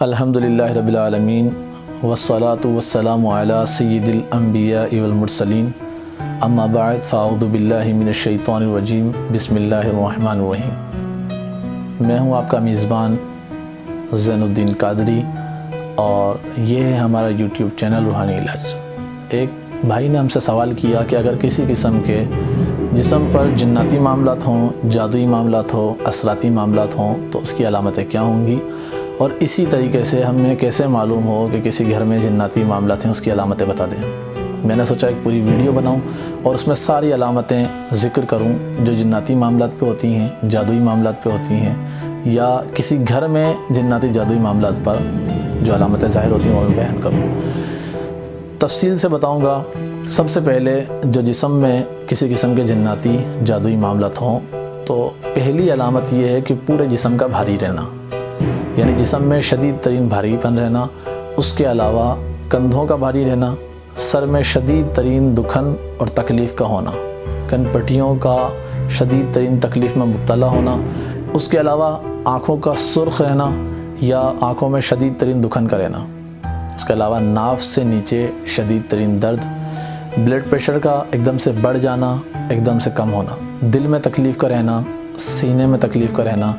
الحمدللہ رب العالمین والصلاة والسلام علی سید الانبیاء والمرسلین اما بعد فاعوذ باللہ من الشیطان الرجیم بسم اللہ الرحمن الرحیم۔ میں ہوں آپ کا میزبان زین الدین قادری اور یہ ہے ہمارا یوٹیوب چینل روحانی علاج۔ ایک بھائی نے ہم سے سوال کیا کہ اگر کسی قسم کے جسم پر جناتی معاملات ہوں، جادوئی معاملات ہوں، اثراتی معاملات ہوں تو اس کی علامتیں کیا ہوں گی، اور اسی طریقے سے ہمیں کیسے معلوم ہو کہ کسی گھر میں جناتی معاملات ہیں، اس کی علامتیں بتا دیں۔ میں نے سوچا ایک پوری ویڈیو بناؤں اور اس میں ساری علامتیں ذکر کروں جو جناتی معاملات پہ ہوتی ہیں، جادوئی معاملات پہ ہوتی ہیں، یا کسی گھر میں جناتی جادوئی معاملات پر جو علامتیں ظاہر ہوتی ہیں وہ میں بیان کروں۔ تفصیل سے بتاؤں گا۔ سب سے پہلے جو جسم میں کسی قسم کے جناتی جادوئی معاملات ہوں تو پہلی علامت یہ ہے کہ پورے جسم کا بھاری رہنا، یعنی جسم میں شدید ترین بھاری پن رہنا، اس کے علاوہ کندھوں کا بھاری رہنا، سر میں شدید ترین دکھن اور تکلیف کا ہونا، کن پٹیوں کا شدید ترین تکلیف میں مبتلا ہونا، اس کے علاوہ آنکھوں کا سرخ رہنا یا آنکھوں میں شدید ترین دکھن کا رہنا، اس کے علاوہ ناف سے نیچے شدید ترین درد، بلڈ پریشر کا ایک دم سے بڑھ جانا، ایک دم سے کم ہونا، دل میں تکلیف کا رہنا، سینے میں تکلیف کا رہنا،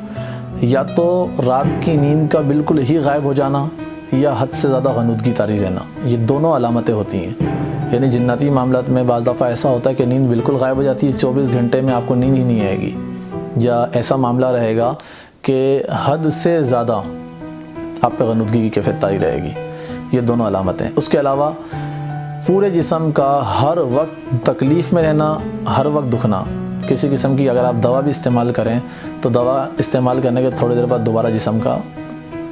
یا تو رات کی نیند کا بالکل ہی غائب ہو جانا یا حد سے زیادہ غنودگی طاری رہنا۔ یہ دونوں علامتیں ہوتی ہیں۔ یعنی جناتی معاملات میں بعض دفعہ ایسا ہوتا ہے کہ نیند بالکل غائب ہو جاتی ہے، 24 گھنٹے میں آپ کو نیند ہی نہیں آئے گی، یا ایسا معاملہ رہے گا کہ حد سے زیادہ آپ پہ غنودگی کی کیفیت طاری رہے گی۔ یہ دونوں علامتیں۔ اس کے علاوہ پورے جسم کا ہر وقت تکلیف میں رہنا، ہر وقت دکھنا، کسی قسم کی اگر آپ دوا بھی استعمال کریں تو دوا استعمال کرنے کے تھوڑی دیر بعد دوبارہ جسم کا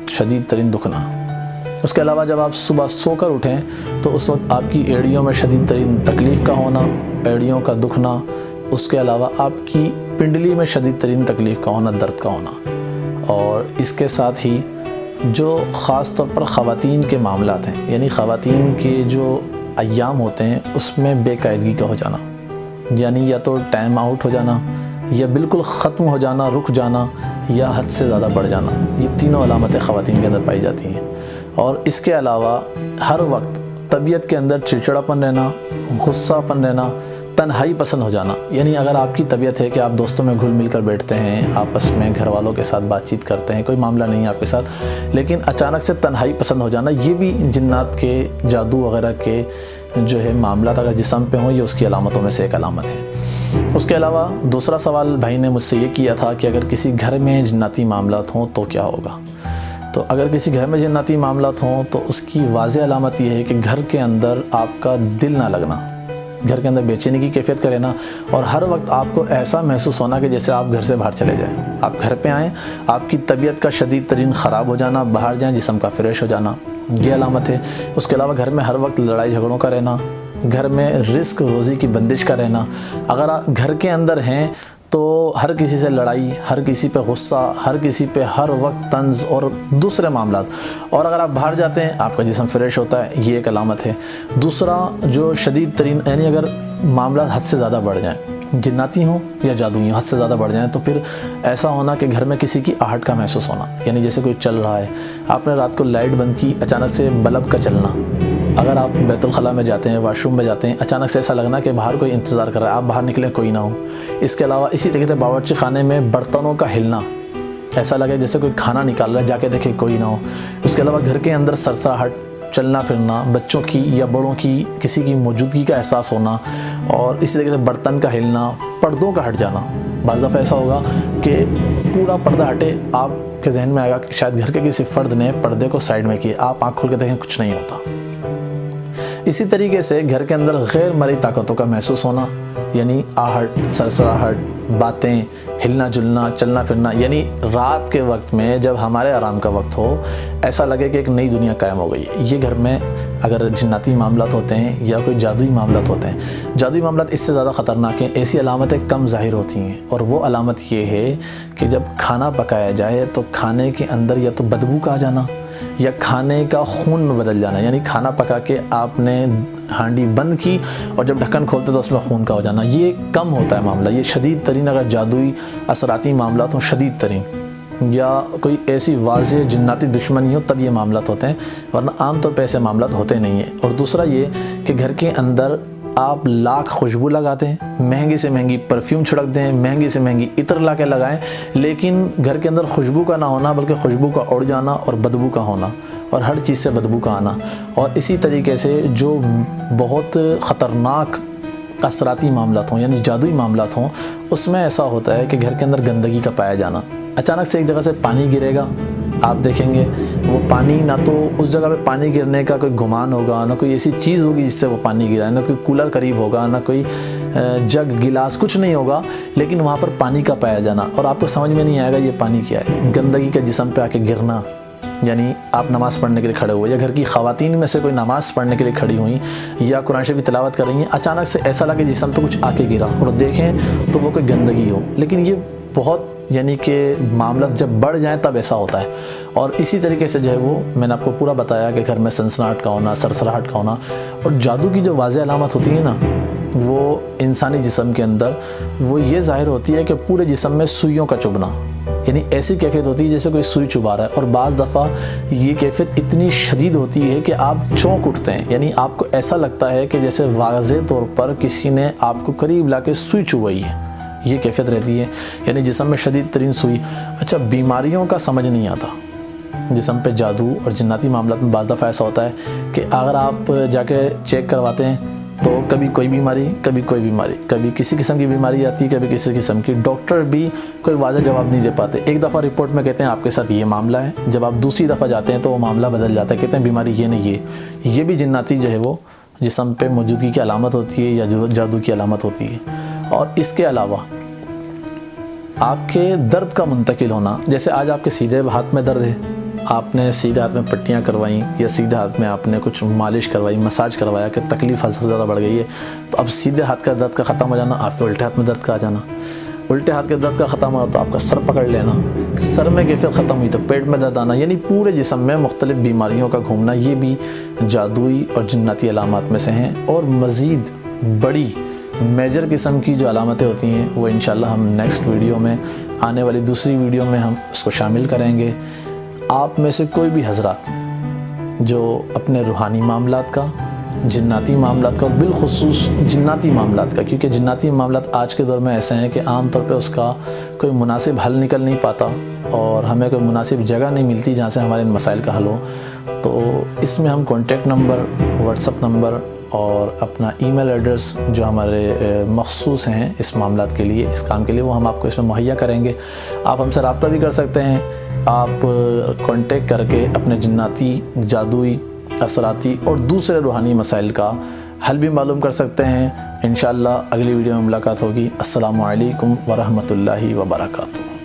شدید ترین دکھنا۔ اس کے علاوہ جب آپ صبح سو کر اٹھیں تو اس وقت آپ کی ایڑیوں میں شدید ترین تکلیف کا ہونا، ایڑیوں کا دکھنا، اس کے علاوہ آپ کی پنڈلی میں شدید ترین تکلیف کا ہونا، درد کا ہونا، اور اس کے ساتھ ہی جو خاص طور پر خواتین کے معاملات ہیں، یعنی خواتین کے جو ایام ہوتے ہیں اس میں بے قاعدگی کا ہو جانا، یعنی یا تو ٹائم آؤٹ ہو جانا یا بالکل ختم ہو جانا، رک جانا، یا حد سے زیادہ بڑھ جانا۔ یہ تینوں علامتیں خواتین کے اندر پائی جاتی ہیں۔ اور اس کے علاوہ ہر وقت طبیعت کے اندر چڑچڑاپن رہنا، غصہ پن رہنا، تنہائی پسند ہو جانا، یعنی اگر آپ کی طبیعت ہے کہ آپ دوستوں میں گھل مل کر بیٹھتے ہیں، آپس میں گھر والوں کے ساتھ بات چیت کرتے ہیں، کوئی معاملہ نہیں ہے آپ کے ساتھ، لیکن اچانک سے تنہائی پسند ہو جانا، یہ بھی جنات کے جادو وغیرہ کے جو ہے معاملات اگر جسم پہ ہوں یہ اس کی علامتوں میں سے ایک علامت ہے۔ اس کے علاوہ دوسرا سوال بھائی نے مجھ سے یہ کیا تھا کہ اگر کسی گھر میں جناتی معاملات ہوں تو کیا ہوگا۔ تو اگر کسی گھر میں جناتی معاملات ہوں تو اس کی واضح علامت یہ ہے کہ گھر کے اندر آپ کا دل نہ لگنا، گھر کے اندر بے چینی کی کیفیت کا رہنا، اور ہر وقت آپ کو ایسا محسوس ہونا کہ جیسے آپ گھر سے باہر چلے جائیں۔ آپ گھر پہ آئیں، آپ کی طبیعت کا شدید ترین خراب ہو جانا، باہر جائیں جسم کا فریش ہو جانا، یہ علامت ہے۔ اس کے علاوہ گھر میں ہر وقت لڑائی جھگڑوں کا رہنا، گھر میں رزق روزی کی بندش کا رہنا، اگر آپ گھر کے اندر ہیں تو ہر کسی سے لڑائی، ہر کسی پہ غصہ، ہر کسی پہ ہر وقت طنز اور دوسرے معاملات، اور اگر آپ باہر جاتے ہیں آپ کا جسم فریش ہوتا ہے، یہ ایک علامت ہے۔ دوسرا جو شدید ترین، یعنی اگر معاملات حد سے زیادہ بڑھ جائیں، جناتی ہوں یا جادوئی ہوں، حد سے زیادہ بڑھ جائیں، تو پھر ایسا ہونا کہ گھر میں کسی کی آہٹ کا محسوس ہونا، یعنی جیسے کوئی چل رہا ہے، آپ نے رات کو لائٹ بند کی، اچانک سے بلب کا چلنا، اگر آپ بیت الخلاء میں جاتے ہیں، واش روم میں جاتے ہیں، اچانک سے ایسا لگنا کہ باہر کوئی انتظار کر رہا ہے، آپ باہر نکلیں کوئی نہ ہو۔ اس کے علاوہ اسی طریقے سے باورچی خانے میں برتنوں کا ہلنا، ایسا لگے جیسے کوئی کھانا نکال رہا ہے، جا کے دیکھیں کوئی نہ ہو۔ اس کے علاوہ گھر کے اندر سرسراہٹ، چلنا پھرنا، بچوں کی یا بڑوں کی کسی کی موجودگی کا احساس ہونا، اور اسی طریقے سے برتن کا ہلنا، پردوں کا ہٹ جانا۔ بعض دفعہ ایسا ہوگا کہ پورا پردہ ہٹے، آپ کے ذہن میں آئے گا کہ شاید گھر کے کسی فرد نے پردے کو سائڈ میں کیا، آپ آنکھ کھول کے دیکھیں کچھ نہیں ہوتا۔ اسی طریقے سے گھر کے اندر غیر مرئی طاقتوں کا محسوس ہونا، یعنی آہٹ، سرسراہٹ، باتیں، ہلنا جلنا، چلنا پھرنا، یعنی رات کے وقت میں جب ہمارے آرام کا وقت ہو ایسا لگے کہ ایک نئی دنیا قائم ہو گئی ہے۔ یہ گھر میں اگر جناتی معاملات ہوتے ہیں یا کوئی جادوئی معاملات ہوتے ہیں، جادوئی معاملات اس سے زیادہ خطرناک ہیں، ایسی علامتیں کم ظاہر ہوتی ہیں، اور وہ علامت یہ ہے کہ جب کھانا پکایا جائے تو کھانے کے اندر یا تو بدبو کا آ جانا یا کھانے کا خون میں بدل جانا، یعنی کھانا پکا کے آپ نے ہانڈی بند کی اور جب ڈھکن کھولتے تو اس میں خون کا ہو جانا، یہ کم ہوتا ہے معاملہ۔ یہ شدید ترین اگر جادوئی اثراتی معاملات ہوں، شدید ترین یا کوئی ایسی واضح جناتی دشمنی ہو تب یہ معاملات ہوتے ہیں، ورنہ عام طور پہ ایسے معاملات ہوتے نہیں ہیں۔ اور دوسرا یہ کہ گھر کے اندر آپ لاکھ خوشبو لگاتے ہیں، مہنگی سے مہنگی پرفیوم چھڑک دیں، مہنگی سے مہنگی عطر لا کے لگائیں، لیکن گھر کے اندر خوشبو کا نہ ہونا بلکہ خوشبو کا اڑ جانا اور بدبو کا ہونا اور ہر چیز سے بدبو کا آنا۔ اور اسی طریقے سے جو بہت خطرناک اثراتی معاملات ہوں یعنی جادوئی معاملات ہوں، اس میں ایسا ہوتا ہے کہ گھر کے اندر گندگی کا پایا جانا، اچانک سے ایک جگہ سے پانی گرے گا، آپ دیکھیں گے وہ پانی نہ تو اس جگہ پہ پانی گرنے کا کوئی گمان ہوگا، نہ کوئی ایسی چیز ہوگی جس سے وہ پانی گرا ہے، نہ کوئی کولر قریب ہوگا، نہ کوئی جگ گلاس، کچھ نہیں ہوگا، لیکن وہاں پر پانی کا پایا جانا اور آپ کو سمجھ میں نہیں آئے گا یہ پانی کیا ہے۔ گندگی کا جسم پہ آ کے گرنا، یعنی آپ نماز پڑھنے کے لیے کھڑے ہوئے یا گھر کی خواتین میں سے کوئی نماز پڑھنے کے لیے کھڑی ہوئیں یا قرآن شریف کی تلاوت کر رہی ہیں، اچانک سے ایسا لگے جسم پہ کچھ آ کے گرا اور دیکھیں تو وہ کوئی گندگی ہو، لیکن یہ بہت یعنی کہ معاملات جب بڑھ جائیں تب ایسا ہوتا ہے۔ اور اسی طریقے سے جو ہے وہ میں نے آپ کو پورا بتایا کہ گھر میں سنسناہٹ کا ہونا، سرسراہٹ کا ہونا، اور جادو کی جو واضح علامت ہوتی ہے نا وہ انسانی جسم کے اندر وہ یہ ظاہر ہوتی ہے کہ پورے جسم میں سوئیوں کا چبھنا، یعنی ایسی کیفیت ہوتی ہے جیسے کوئی سوئی چبھا رہا ہے، اور بعض دفعہ یہ کیفیت اتنی شدید ہوتی ہے کہ آپ چونک اٹھتے ہیں، یعنی آپ کو ایسا لگتا ہے کہ جیسے واضح طور پر کسی نے آپ کو قریب لا کے سوئی چبھائی ہے، یہ کیفیت رہتی ہے، یعنی جسم میں شدید ترین سوئی۔ اچھا، بیماریوں کا سمجھ نہیں آتا جسم پہ جادو اور جناتی معاملات میں، بعض دفعہ ایسا ہوتا ہے کہ اگر آپ جا کے چیک کرواتے ہیں تو کبھی کوئی بیماری، کبھی کوئی بیماری، کبھی کسی قسم کی بیماری آتی ہے، کبھی کسی قسم کی، ڈاکٹر بھی کوئی واضح جواب نہیں دے پاتے۔ ایک دفعہ رپورٹ میں کہتے ہیں آپ کے ساتھ یہ معاملہ ہے، جب آپ دوسری دفعہ جاتے ہیں تو وہ معاملہ بدل جاتا ہے، کہتے ہیں بیماری یہ نہیں، یہ بھی جناتی جو ہے وہ جسم پہ موجودگی کی علامت ہوتی ہے یا جادو کی علامت ہوتی ہے۔ اور اس کے علاوہ آپ کے درد کا منتقل ہونا، جیسے آج آپ کے سیدھے ہاتھ میں درد ہے، آپ نے سیدھے ہاتھ میں پٹیاں کروائیں یا سیدھے ہاتھ میں آپ نے کچھ مالش کروائی، مساج کروایا کہ تکلیف حد سے زیادہ بڑھ گئی ہے، تو اب سیدھے ہاتھ کا درد کا ختم ہو جانا، آپ کے الٹے ہاتھ میں درد کا آ جانا، الٹے ہاتھ کے درد کا ختم ہوا تو آپ کا سر پکڑ لینا، سر میں کیفیت ختم ہوئی تو پیٹ میں درد آنا، یعنی پورے جسم میں مختلف بیماریوں کا گھومنا، یہ بھی جادوئی اور جناتی علامات میں سے ہیں۔ اور مزید بڑی میجر قسم کی جو علامتیں ہوتی ہیں وہ انشاءاللہ ہم نیکسٹ ویڈیو میں، آنے والی دوسری ویڈیو میں ہم اس کو شامل کریں گے۔ آپ میں سے کوئی بھی حضرات جو اپنے روحانی معاملات کا، جناتی معاملات کا، اور بالخصوص جناتی معاملات کا، کیونکہ جناتی معاملات آج کے دور میں ایسے ہیں کہ عام طور پہ اس کا کوئی مناسب حل نکل نہیں پاتا اور ہمیں کوئی مناسب جگہ نہیں ملتی جہاں سے ہمارے ان مسائل کا حل ہو، تو اس میں ہم contact number, what's app number اور اپنا ای میل ایڈریس جو ہمارے مخصوص ہیں اس معاملات کے لیے، اس کام کے لیے، وہ ہم آپ کو اس میں مہیا کریں گے۔ آپ ہم سے رابطہ بھی کر سکتے ہیں، آپ کانٹیکٹ کر کے اپنے جناتی، جادوئی، اثراتی اور دوسرے روحانی مسائل کا حل بھی معلوم کر سکتے ہیں۔ انشاءاللہ اگلی ویڈیو میں ملاقات ہوگی۔ السلام علیکم ورحمۃ اللہ وبرکاتہ۔